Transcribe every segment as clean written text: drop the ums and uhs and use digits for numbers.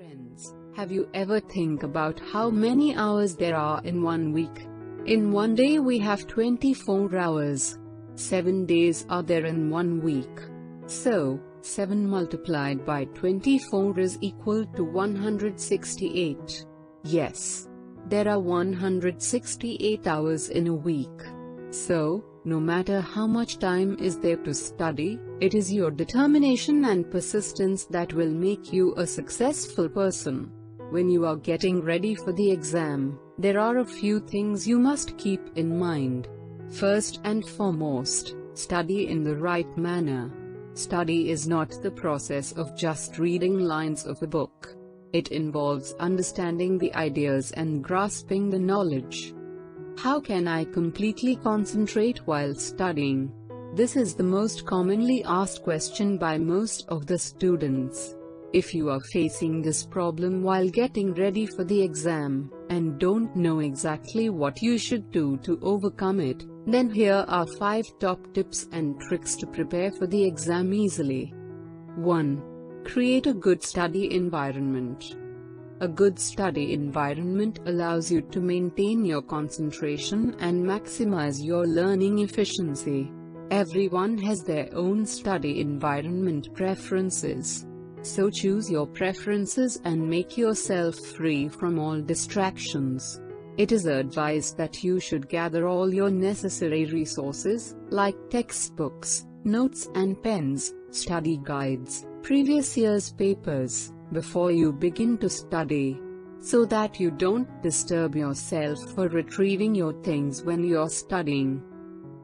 Friends, have you ever think about how many hours there are in one week? In one day we have 24 hours. 7 days are there in one week. So, 7 multiplied by 24 is equal to 168. Yes, there are 168 hours in a week. So, no matter how much time is there to study, it is your determination and persistence that will make you a successful person. When you are getting ready for the exam, there are a few things you must keep in mind. First and foremost, study in the right manner. Study is not the process of just reading lines of a book. It involves understanding the ideas and grasping the knowledge. How can I completely concentrate while studying? This is the most commonly asked question by most of the students. If you are facing this problem while getting ready for the exam, and don't know exactly what you should do to overcome it, then here are 5 top tips and tricks to prepare for the exam easily. 1. Create a good study environment. A good study environment allows you to maintain your concentration and maximize your learning efficiency. Everyone has their own study environment preferences. So choose your preferences and make yourself free from all distractions. It is advised that you should gather all your necessary resources, like textbooks, notes and pens, study guides, previous year's papers, before you begin to study, so that you don't disturb yourself for retrieving your things when you're studying.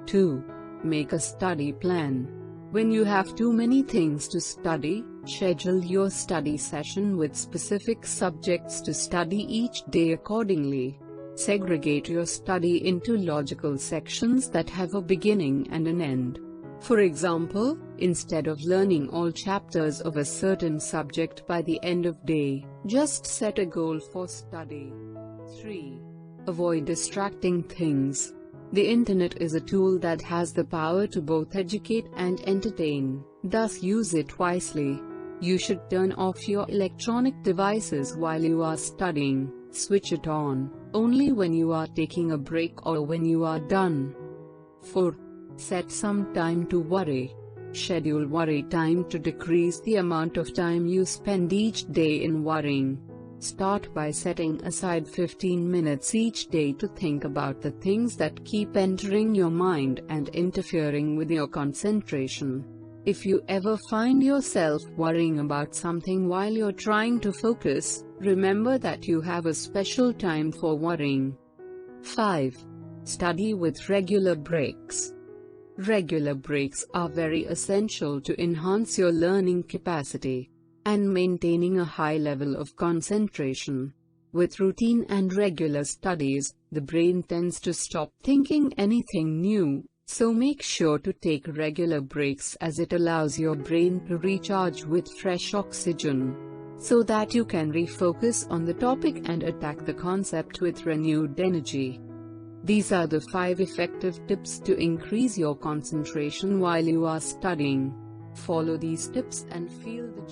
2. Make a study plan. When you have too many things to study, schedule your study session with specific subjects to study each day accordingly. Segregate your study into logical sections that have a beginning and an end. For example, instead of learning all chapters of a certain subject by the end of day, just set a goal for study. 3. Avoid distracting things. The internet is a tool that has the power to both educate and entertain, thus use it wisely. You should turn off your electronic devices while you are studying. Switch it on only when you are taking a break or when you are done. 4. Set some time to worry. Schedule worry time to decrease the amount of time you spend each day in worrying. Start by setting aside 15 minutes each day to think about the things that keep entering your mind and interfering with your concentration. If you ever find yourself worrying about something while you're trying to focus, remember that you have a special time for worrying. 5. Study with regular breaks. Regular breaks are very essential to enhance your learning capacity and maintaining a high level of concentration. With routine and regular studies, the brain tends to stop thinking anything new, so make sure to take regular breaks as it allows your brain to recharge with fresh oxygen, so that you can refocus on the topic and attack the concept with renewed energy. These are the 5 effective tips to increase your concentration while you are studying. Follow these tips and feel the